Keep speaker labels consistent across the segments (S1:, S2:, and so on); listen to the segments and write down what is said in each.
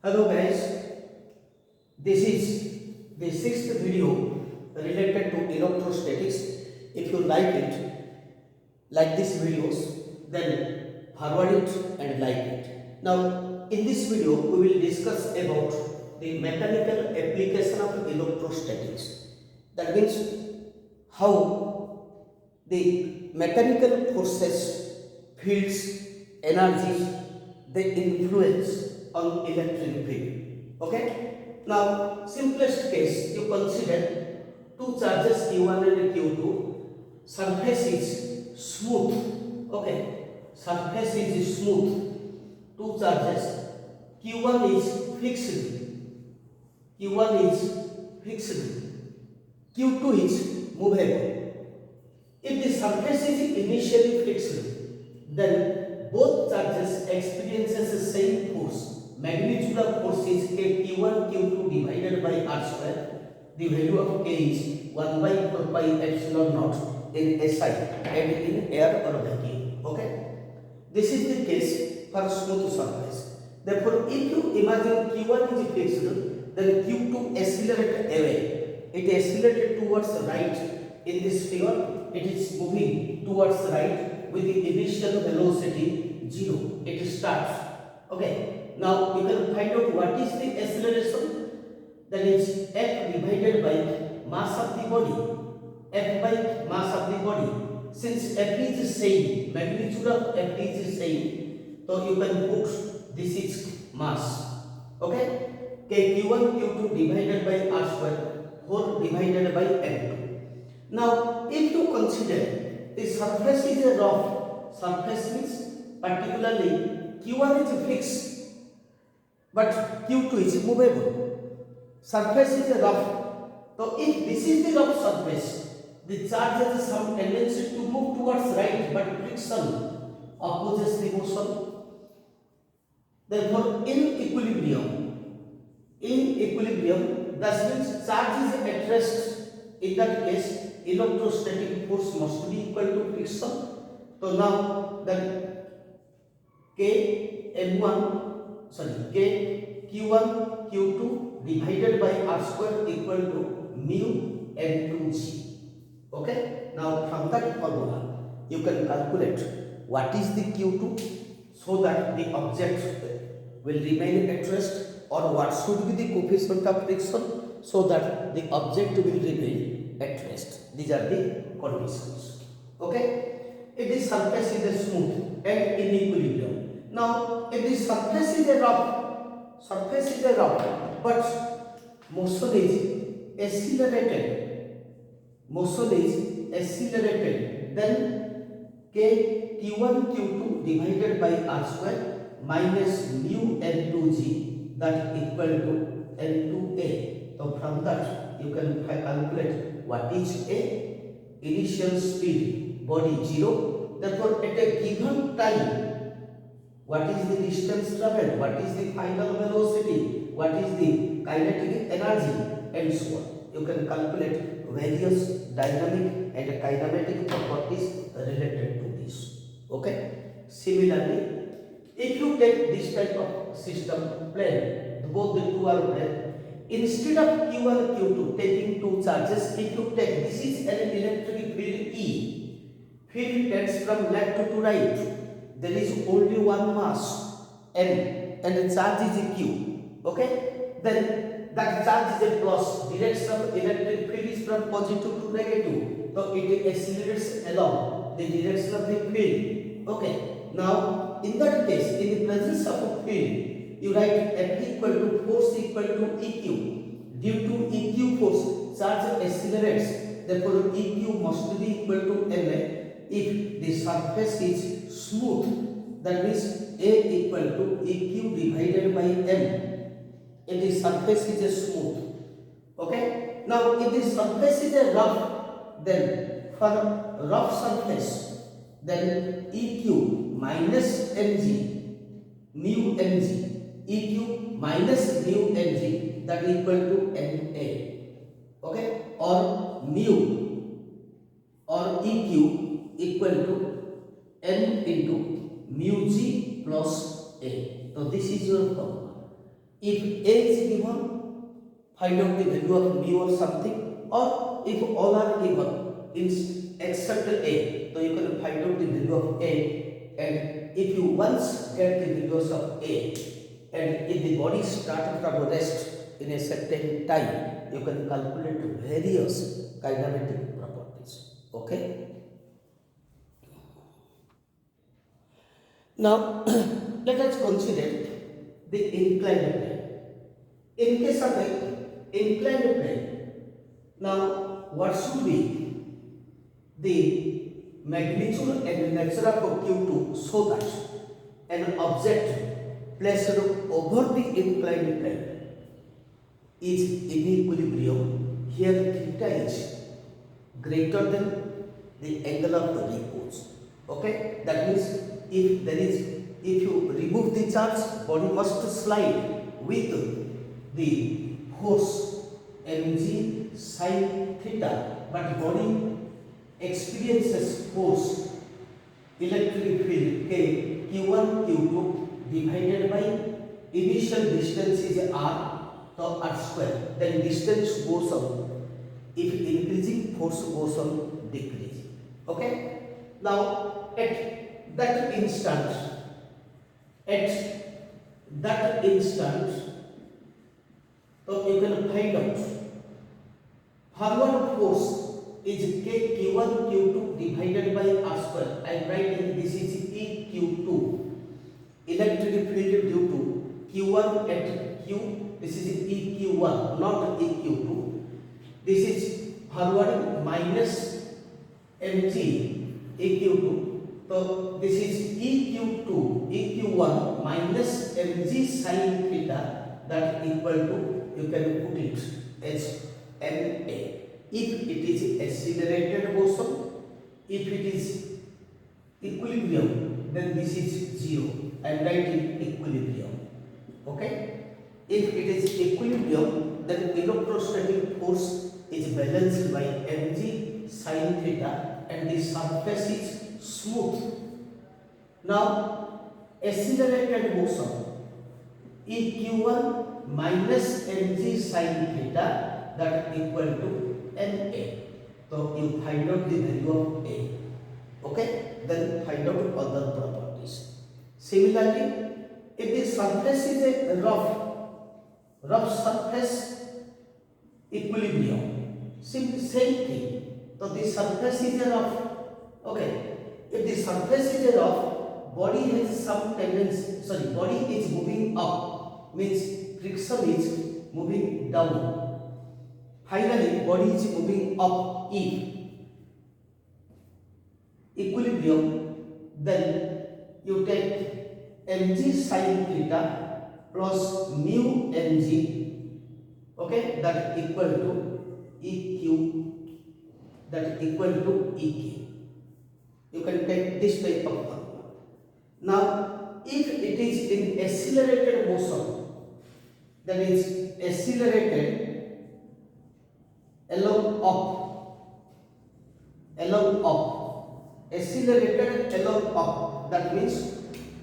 S1: Hello guys, this is the sixth video related to electrostatics. If you like these videos, then forward it and like it. Now, in this video, we will discuss about the mechanical application of electrostatics. That means how the mechanical forces, fields, energies, they influence on electric field. Okay? Now, simplest case, you consider two charges Q1 and Q2. Surface is smooth. Okay? Surface is smooth. Two charges. Q1 is fixed. Q1 is fixed. Q2 is movable. If the surface is initially fixed, then both charges experiences the same force. Magnitude of force is Q1 Q2 divided by R square. The value of K is 1 by 4 pi epsilon naught in SI and in air or vacuum. Okay? This is the case for smooth surface. Therefore, if you imagine Q1 is fixed, then Q2 accelerated away. It accelerated towards right. In this figure, it is moving towards right with the initial velocity 0. It starts. Okay. Now you can find out what is the acceleration. That is F divided by mass of the body. F by mass of the body. Since F is same, magnitude of F is same, so you can put this is mass. Okay. Q1 Q2 divided by R square 4 divided by M2. Now, if you consider the surface is a rough, surface means particularly Q1 is fixed, but Q2 is movable. Surface is a rough. So, if this is the rough surface, the charge has some tendency to move towards right, but friction opposes the motion. Therefore, in equilibrium, that means charge is at rest. In that case, electrostatic force must be equal to friction. So now then K Q1 Q2 divided by R square equal to mu M2G. Okay. Now from that formula you can calculate what is the Q2 so that the object will remain at rest, or what should be the coefficient of friction so that the object will remain at rest. These are the conditions. Okay. If the surface is smooth and in equilibrium. Now, if the surface is rough, but motion is accelerated, then Q1 Q2 divided by R square minus mu N2G, that equal to N2A. So from that you can calculate what is A. Initial speed body 0. Therefore, at a given time, what is the distance traveled, what is the final velocity, what is the kinetic energy, and so on. You can calculate various dynamic and kinematic properties related to this. Okay. Similarly, if you take this type of system plane, both the two are plane, instead of Q1 Q2 taking two charges, if you take, this is an electric field E. Field tends from left to right. There is only one mass M and the charge is Q. Okay? Then that charge is a plus. Direction of electric field is from positive to negative. So it accelerates along the direction of the field. Okay. Now, in that case, in the presence of a field, you write F equal to force equal to EQ. Due to EQ force, charge accelerates. Therefore, EQ must be equal to MA. If the surface is smooth, that means A equal to EQ divided by M. If the surface is smooth. Okay. Now, if the surface is rough, then for rough surface, then EQ minus mg, mu mg, EQ minus mu mg, that equal to ma. Okay. Or mu or EQ equal to m into mu g plus a. So this is your formula. If A is given, find out the value of mu or something, or if all are given except A, so you can find out the value of A. And if you once get the values of A, and if the body starts from rest in a certain time, you can calculate various kinematic properties. Okay. Now let us consider the inclined plane. In case of the inclined plane, now what should be the magnitude and nature of Q2 so that an object placed over the inclined plane is in equilibrium. Here theta is greater than the angle of the repose. Okay, that means if you remove the charge, body must slide with the force mg sin theta, but body experiences force electric field K Q1 Q2 divided by initial distance is r, so r square, then distance goes on, if increasing force goes on decreasing. Okay, now at that instant, so you can find out forward force is K Q1 Q2 divided by r square. I am writing this is EQ2, electric field due to Q1 at Q, this is EQ1, not EQ2. This is forward minus mg EQ2, so this is EQ1 minus mg sin theta, that equal to, you can put it as ma. If it is accelerated motion, if it is equilibrium, then this is 0. I am writing equilibrium. Okay, if it is equilibrium, then electrostatic force is balanced by mg sin theta and the surface is smooth. Now accelerated motion, EQ1 minus mg sin theta, that equal to ma. So you find out the value of A. Okay, then find out other properties. Similarly, if the surface is a rough surface, equilibrium, same thing. So the surface is a rough. Okay, if the surface is a rough, body has some tendency, body is moving up, means friction is moving down. Finally, body is moving up. If equilibrium, then you take mg sin theta plus mu mg, okay, that equal to EQ, that equal to EQ. You can take this type of formula. Now, if it is in accelerated motion, that is accelerated along up, accelerated along up, that means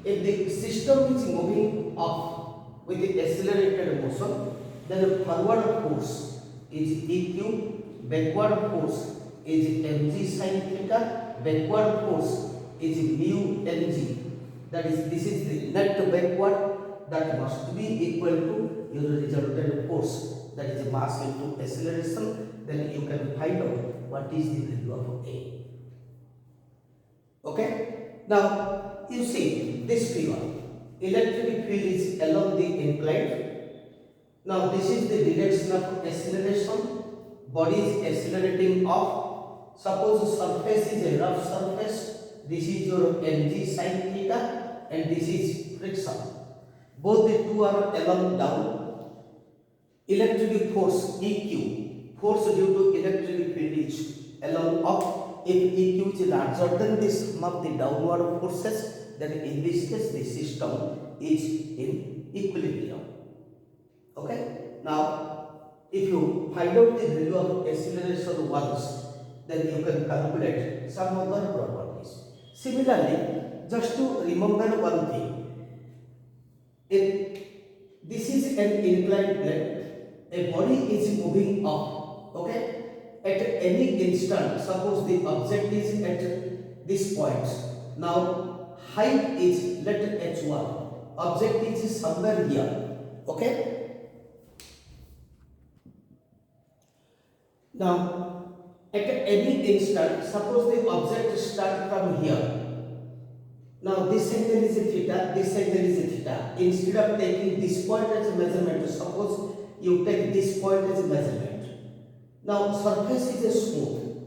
S1: if the system is moving up with the accelerated motion, then the forward force is EQ, backward force is mg sin theta, backward force is mu mg, that is, this is the net backward, that must be equal to your resultant force, that is mass into acceleration. Then you can find out what is the value of A. Okay, now you see this figure, electric field is along the inclined. Now this is the direction of acceleration, body is accelerating up. Suppose surface is a rough surface, this is your mg sin theta and this is friction, both the two are along down. Electric force EQ, force due to electric field is along up. If EQ is larger than the sum of the downward forces, then in this case the system is in equilibrium. Okay, now if you find out the value of acceleration once, then you can calculate some other properties. Similarly, just to remember one thing, if this is a is an inclined plane. A body is moving up. Okay. At any instant, suppose the object is at this point. Now, height is let h1. Object is somewhere here. Okay. Now, at any instant, suppose the object start from here. Now this angle is a theta, this angle is a theta. Instead of taking this point as a measurement, suppose you take this point as a measurement. Now surface is a smooth.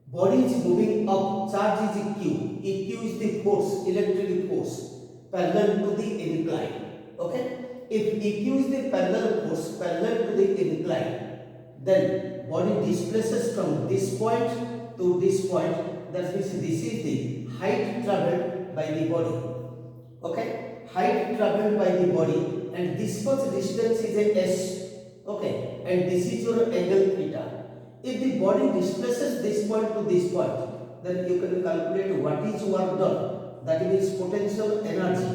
S1: Body is moving up, charge is Q. EQ is the force, electric force, parallel to the incline. Okay? If EQ is the parallel force, parallel to the incline, then body displaces from this point to this point. That means this is the height travelled by the body. Okay, height travelled by the body, and this much distance is a s. Okay, and this is your angle theta. If the body displaces this point to this point, then you can calculate what is work done. That means potential energy.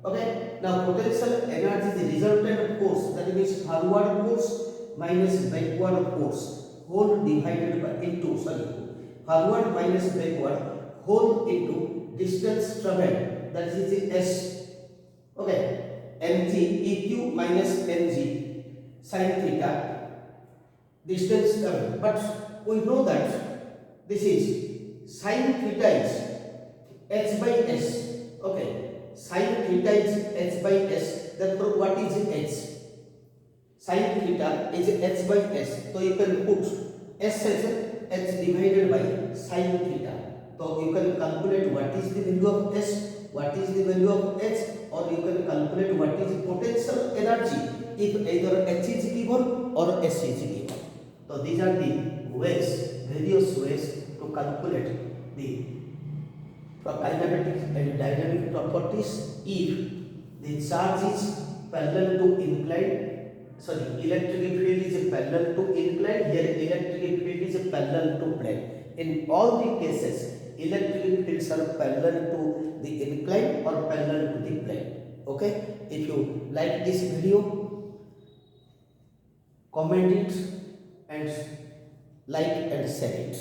S1: Okay, now potential energy is the resultant force. That means forward force minus backward force whole divided by into forward minus backward whole into distance travelled, that is the s. Okay, mg eq minus mg sin theta, distance travelled. But we know that this is sin theta is h by s. Okay, sin theta is h by s. Therefore, what is h? Sin theta is h by s. So you can put s as h divided by sin theta. So you can calculate what is the value of s, what is the value of h, or you can calculate what is potential energy if either h is given or s is given. So these are the ways, various ways to calculate the kinematic and dynamic properties if the charge is parallel to inclined. Electric field is parallel to inclined. Here electric field is parallel to plane. In all the cases, electric fields are parallel to the incline or parallel to the plane. Okay, if you like this video, comment it and like and share it.